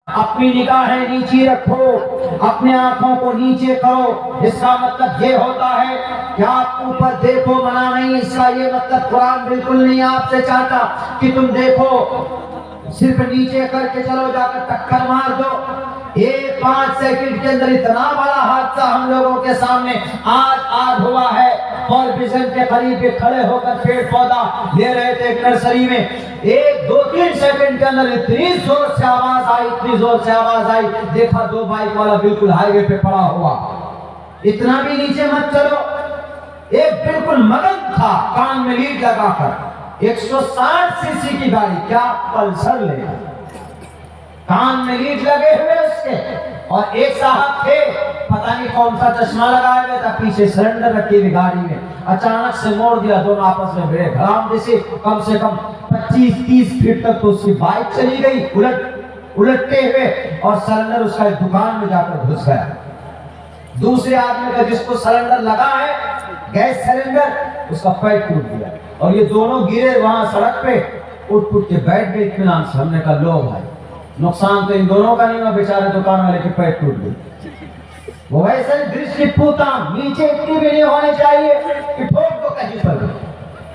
اپنی نگاہیں نیچے رکھو، اپنے آنکھوں کو نیچے کرو۔ اس کا مطلب یہ ہوتا ہے کہ آپ اوپر دیکھو، منع نہیں۔ اس کا یہ مطلب قرآن بالکل نہیں آپ سے چاہتا کہ تم دیکھو، صرف نیچے کر کے چلو، جا کر ٹکر مار دو۔ ایک 5 سیکنڈ کے اندر اتنا بڑا حادثہ ہم لوگوں کے سامنے آج ہوا ہے۔ اور ویژن کے قریب کھڑے ہو کر پیڑ پودا لے رہے تھے ایک نرسری میں، 1-2-3 سیکنڈ کے اندر اتنی زور سے آواز آئی، دیکھا 2 بائک والا بالکل ہائی وے پہ پڑا ہوا۔ اتنا بھی نیچے مت چلو۔ ایک بالکل مگن تھا کان میں لیڈ لگا کر، 160 سی سی کی گاڑی، کیا پلسر لے کان میں لیڈ لگے ہوئے اس کے، اور ایک صاحب تھے پتہ نہیں کون سا چشمہ لگایا ہوا تھا، پیچھے سلنڈر رکھی ہوئی گاڑی میں، اچانک سے موڑ دیا، دونوں آپس میں بھڑے بھڑام جیسے، کم سے کم 25-30 فٹ تک تو اس کی بائک چلی گئی الٹتے ہوئے، اور سلنڈر اس کا ایک دکان میں جا کر گھس گیا۔ دوسرے آدمی کا جس کو سلنڈر لگا ہے، گیس سلنڈر، اس کا پیر ٹوٹ گیا، اور یہ دونوں گرے وہاں سڑک پہ، اٹھ کے بیٹھ گئے اطمینان سے۔ ہم نے کہا لو بھائی، نقصان تو ان دونوں کا نہیں ہوا، بیچارے دکان والے کے پیر ٹوٹ گئے۔ وہ ویسے درشٹی پوتا نیچے اتنی بھی نہیں ہونے چاہیے کہ ٹھوک دو کہیں پر،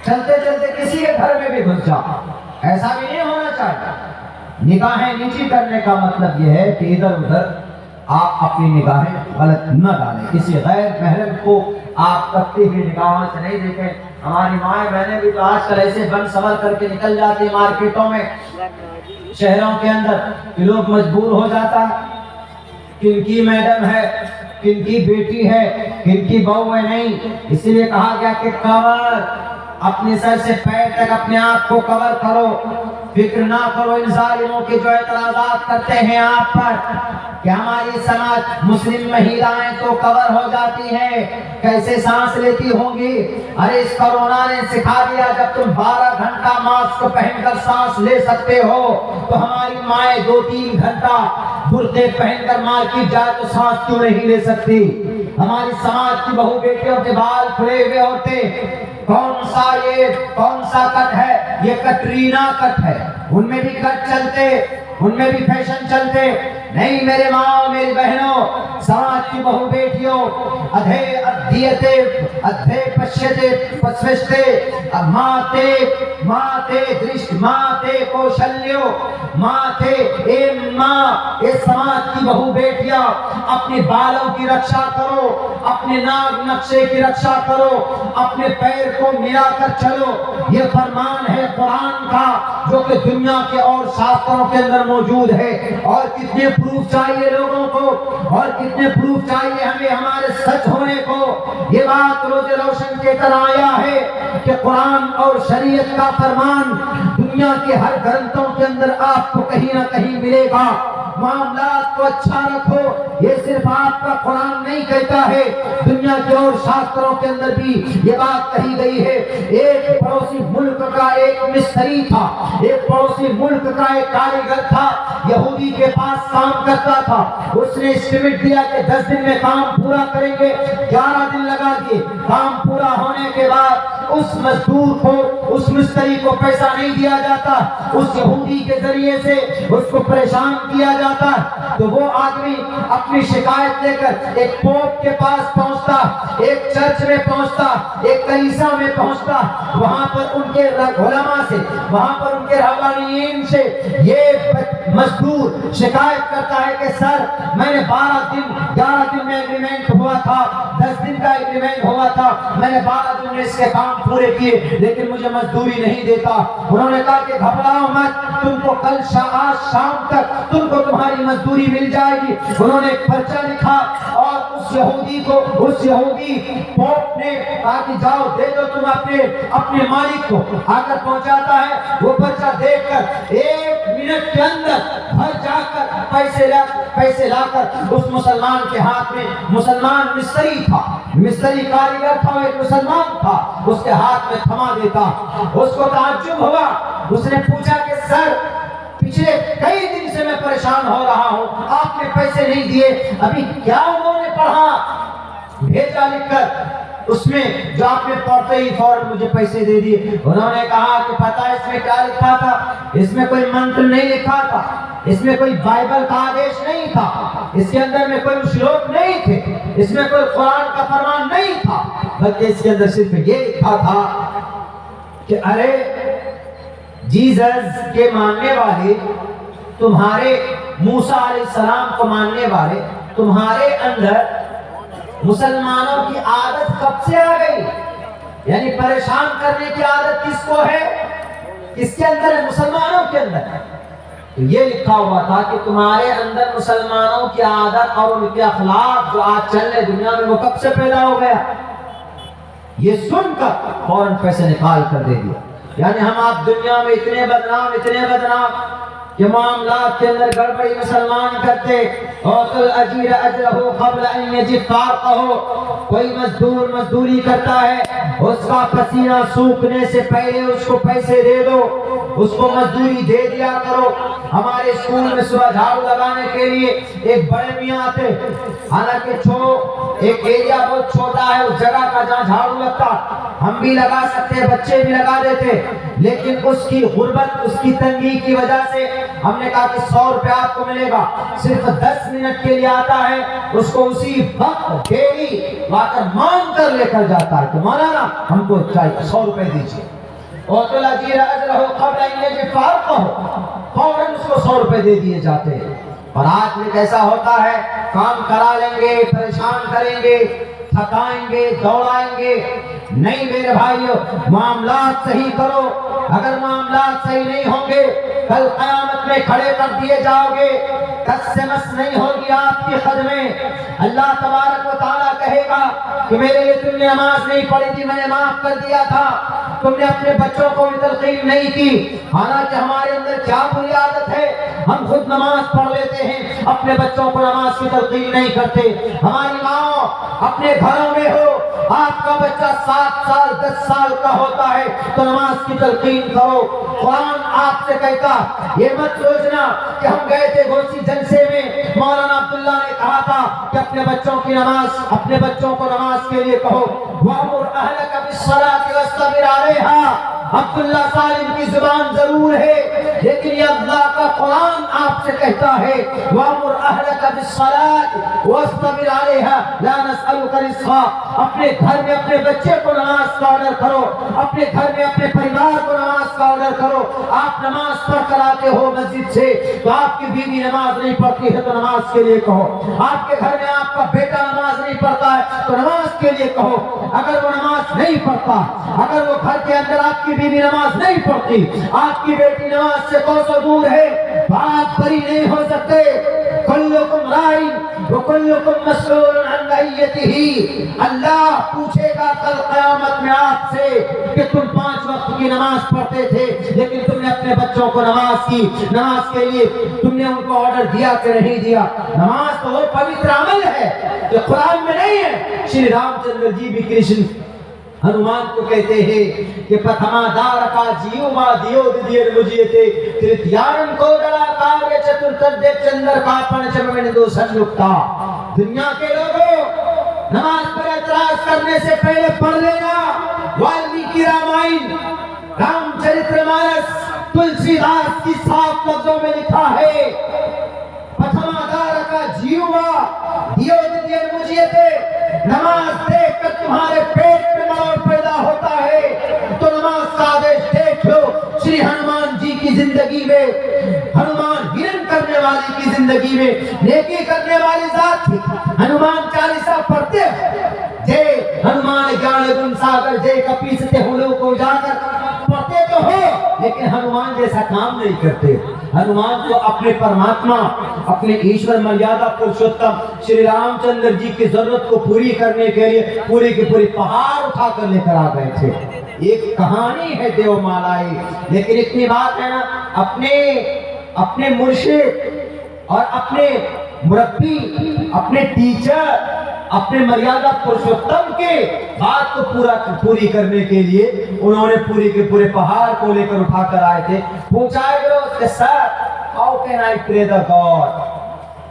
چلتے چلتے کسی کے گھر میں بھی گھس جاؤ، ایسا بھی نہیں ہونا چاہیے۔ نگاہیں نیچی کرنے کا مطلب یہ ہے کہ ادھر ادھر آپ اپنی نگاہیں غلط نہ ڈالیں، کسی غیر محرم کو آپ تکتی ہوئی نگاہوں سے نہیں دیکھیں۔ ہماری مائیں بہنیں بھی تو آج کل ایسے بن سنور کر کے نکل جاتی ہیں مارکیٹوں میں، شہروں کے اندر، کہ لوگ مجبور ہو جاتا ہے، کن کی میڈم ہے، کن کی بیٹی ہے، کن کی بہو ہے، نہیں۔ اسی لیے کہا گیا کہ کور، اپنے سر سے پیر تک اپنے آپ کو کور کرو، فکر نہ کرو ان ظالموں کے جو اعتراضات کرتے ہیں آپ پر کہ ہماری سماج مسلم مہیلائیں تو کور ہو جاتی ہیں، کیسے سانس لیتی ہوں گی۔ ارے اس کرونا نے سکھا دیا جب تم 12 گھنٹہ ماسک پہن کر سانس لے سکتے ہو تو ہماری مائیں 2-3 گھنٹہ برقعے پہن کر مارکیٹ جائے تو سانس کیوں نہیں لے سکتی؟ ہماری سماج کی بہو بیٹیوں کے بال کھلے ہوئے ہوتے، کون سا کٹ ہے؟ یہ کٹرینا کٹ ہے، ان میں بھی کٹ چلتے، ان میں بھی فیشن چلتے۔ نہیں میرے ماں میری بہنوں، سماج کی بہو بیٹیوں، ادھے ادھیتے ادھے پشیتے پسوشتے ماتے درشت ماتے کوشلیو ماتے اے سماج کی بہو بیٹیاں، اپنے بالوں کی رکشا کرو، اپنے ناک نقشے کی رکشا کرو، اپنے پیر کو ملا کر چلو۔ یہ فرمان ہے قرآن کا جو کہ دنیا کے اور شاستروں کے اندر موجود ہے۔ اور کتنے پروف چاہیے لوگوں کو، اور کتنے پروف چاہیے ہمیں ہمارے سچ ہونے کو۔ یہ بات روز روشن کے طرح آیا ہے کہ قرآن اور شریعت کا فرمان دنیا کے ہر گرنتھوں کے اندر آپ کو کہیں نہ کہیں ملے گا۔ معاملات کو اچھا رکھو، یہ صرف آپ کا قرآن نہیں کہتا ہے، دنیا کے اور شاستروں کے اندر بھی یہ بات کہی گئی ہے۔ ایک پڑوسی ملک کا ایک مستری تھا، ایک پڑوسی ملک کا ایک کاریگر تھا، یہودی کے پاس کام کرتا تھا۔ اس نے اسٹیمیٹ دیا کہ 10 دن میں کام پورا کریں گے، 11 دن لگا دیے۔ کام پورا ہونے کے بعد اس مزدور کو، اس مستری کو پیسہ نہیں دیا جاتا، اس یہودی کے ذریعے سے اس کو پریشان کیا جاتا، تو وہ آدمی اپنی شکایت لے کر ایک پوپ کے پاس پہنچتا، ایک چرچ میں پہنچتا، ایک کلیسا میں پہنچتا، وہاں پر ان کے علماء سے، وہاں پر ان کے رہبانیین سے یہ مزدور شکایت کرتا ہے کہ سر میں نے 11 دن میں ایگریمنٹ ہوا تھا، 10 دن کا ایگریمنٹ ہوا تھا، میں نے 12 دن میں اس کے کام پورے کیے لیکن مجھے مزدوری نہیں دیتا۔ انہوں نے کہا کہ گھبراؤ مت، تم کو کل آج شام تک تم کو تمہاری مزدوری مل جائے گی۔ انہوں نے ایک پرچہ لکھا اور اس یہودی پوپ نے کہا کہ جاؤ دے دو تم اپنے مالک کو۔ آ کر پہنچاتا ہے، وہ پرچہ دیکھ کر 1 منٹ کے اندر گھر جا کر پیسے لا کر اس مسلمان کے ہاتھ میں، مسلمان مستری تھا، مستری کاریگر تھا، وہ ایک مسلمان تھا، اس کے ہاتھ میں تھما دیتا۔ اس کو تعجب ہوا، اس نے پوچھا کہ سر پچھلے کئی دن سے میں پریشان ہو رہا ہوں، آپ نے پیسے نہیں دیے، ابھی کیا انہوں نے پڑھا بھیجا لکھ کر، اس میں جو آپ نے پڑھتے ہی فوراً مجھے پیسے دے دیے۔ انہوں نے کہا کہ پتہ ہے اس میں کیا لکھا تھا؟ اس میں کوئی منتر نہیں لکھا تھا، اس میں کوئی بائبل کا آدیش نہیں تھا، اس کے اندر میں کوئی شلوک نہیں تھے، اس میں کوئی قرآن کا فرمان نہیں تھا، بلکہ اس کے اندر صرف یہ لکھا تھا کہ ارے جیزس کے ماننے والے، تمہارے موسیٰ علیہ السلام کو ماننے والے، تمہارے اندر مسلمانوں کی عادت کب سے آ گئی؟ یعنی پریشان کرنے کی عادت کس کو ہے؟ کس کے اندر ہے؟ مسلمانوں کے اندر ہے۔ تو یہ لکھا ہوا تھا کہ تمہارے اندر مسلمانوں کی عادت اور ان کے اخلاق جو آج چل رہے دنیا میں وہ کب سے پیدا ہو گیا؟ یہ سن کر فوراً پیسے نکال کر دے دیا۔ یعنی ہم آپ دنیا میں اتنے بدنام کہ معاملات کے اندر گڑبڑی مسلمان کرتے، اوصل اجیر اجرہ قبل ان یجد فارقہ، کوئی مزدور مزدوری کرتا ہے، اس کا پسینہ سوکھنے سے پہلے اس کو پیسے دے دو، اس کو مزدوری دے دیا کرو۔ ہمارے اسکول میں صبح جھاڑو لگانے کے لیے ایک بڑے میاں آتے، حالانکہ ایک ایریا بہت چھوٹا ہے اس جگہ کا جہاں جھاڑو لگتا، ہم بھی لگا سکتے، بچے بھی لگا دیتے، لیکن اس کی غربت، اس کی تنگی کی وجہ سے ہم نے کہا کہ 100 روپے آپ کو ملے گا، صرف 10 منٹ کے لیے آتا ہے، اس کو اسی وقت ڈیلی لا کر مانگ کر لے کر جاتا ہے کہ مولانا ہم کو چاہیے 100 روپے دیجیے، اور تو اجیر اجرہ قبل ان یجد فارقہ، فوراً اس کو 100 روپے دے دیے جاتے ہیں۔ اور آج میں کیسا ہوتا ہے، کام کرا لیں گے، پریشان کریں گے، تھکائیں گے، دوڑائیں گے۔ نہیں میرے بھائیو، معاملات صحیح کرو، اگر معاملات صحیح نہیں ہوں گے کل قیامت میں کھڑے کر دیے جاؤ گے، کس سے مس نہیں ہوگی آپ کی خدمیں۔ اللہ تبارک و تعالیٰ کہے گا کہ میرے لیے تم نے نماز نہیں پڑھی تھی، میں نے معاف کر دیا تھا، تم نے اپنے بچوں کو بھی تلقین نہیں کی۔ حالانکہ ہمارے اندر کیا بری عادت ہے، ہم خود نماز پڑھ لیتے ہیں، اپنے بچوں کو نماز کی تلقین نہیں کرتے۔ ہماری ماں اپنے گھروں میں ہو، آپ کا بچہ 7 سال 10 سال کا ہوتا ہے تو نماز کی تلقین کرو۔ قرآن آپ سے کہتا، یہ مت سوچنا کہ ہم گئے تھے گوسی جلسے میں، مولانا عبداللہ نے کہا تھا کہ اپنے بچوں کو نماز کے لیے کہو، وَأْمُرْ أَهْلَكَ بِالصَّلَاةِ وَاصْطَبِرْ عَلَيْهَا۔ عبداللہ سالم کی زبان ضرور ہے، لیکن یہ اللہ کا قرآن آپ سے کہتا ہے، وَأْمُرْ أَهْلَكَ بِالصَّلَاةِ وَاصْطَبِرْ عَلَيْهَا لَا نَسْأَلُكَ رِزْقًا۔ اپنے گھر میں اپنے بچے کو نماز کا آرڈر کرو، اپنے گھر میں اپنے پریوار کو نماز کا آرڈر کرو۔ آپ نماز پڑھ کر آتے ہو مسجد سے تو آپ کی بیوی نماز نہیں پڑھتی ہے تو نماز کے لیے کہو، آپ کے گھر میں آپ کا بیٹا نماز نہیں پڑھتا ہے تو نماز کے لیے کہو۔ اگر وہ نماز نہیں پڑھتا، اگر وہ گھر کے اندر آپ کی بیوی نماز نہیں پڑھتی، آپ کی بیٹی نماز سے کوسوں دور ہے، آپ بری نہیں ہو سکتے۔ کلکم راعٍ وکلکم مسئول عن رعیتہ۔ اللہ پوچھے گا کل قیامت میں آپ سے کہ تم 5 وقت کی نماز پڑھتے تھے لیکن تم نے اپنے بچوں کو نماز کے لیے تم نے ان کو آرڈر دیا کہ نہیں دیا۔ نماز تو وہ پوتر عمل ہے جو قرآن میں نہیں ہے۔ شری رام چندر جی بھی کرشن ہنومان کو کہتے ہیں کہ پتھما دار کا جیو ما دیو دیر مجھیتے ترتیارن کو ڈلا کاریہ چتر تردے چندر کا پنچم میں دو سنجکتا۔ دنیا کے لوگوں، نماز پر اعتراض کرنے سے پہلے پڑھ لینا والمیکی رامائن، رام چرتر مانس، تلسی داس کی صاف لفظوں میں لکھا ہے، پتھما دار کا جیو ما دیو دیر مجھیتے۔ نماز دیکھ کر تمہارے پیٹ میں مار پیدا ہوتا ہے تو نماز کا آدیش دیکھ لو۔ شری ہنومان جی کی زندگی میں، ہنومان ہرن کرنے والی کی زندگی میں نیکی کرنے والی ذات تھی۔ ہنومان 40 پڑھتے جے ہنومان جان گن ساگر جے کپیستے ہلو کو جا کر پڑھتے تو ہو لیکن ہنومان جیسا کام نہیں کرتے۔ ہنومان کو اپنے پرماتما، اپنے ایشور مریادا پرشوتم شری رام چندر جی کی ضرورت کو پوری کرنے کے لیے پوری کی پوری پہاڑ اٹھا کر لے کر آ گئے تھے۔ ایک کہانی ہے دیو مالائی، لیکن اتنی بات ہے نا، اپنے مرشد اور اپنے مربی، اپنے ٹیچر، اپنے مریادا پرشوتم کے بات کو پوری کرنے کے لیے انہوں نے پوری کے پورے پہاڑ کو لے کر اٹھا کر آئے تھے۔ پوچھا گیا اس کے ساتھ، how can I pray the God؟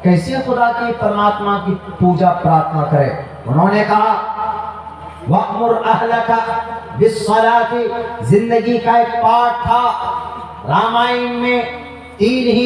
کیسے خدا کی پرماتما کی پوجا پرارتھنا کرے؟ انہوں نے کہا وَأْمُرْ أَهْلَكَ بِالصَّلَاةِ۔ زندگی کا ایک پارٹ تھا، رامائن میں 3 ہی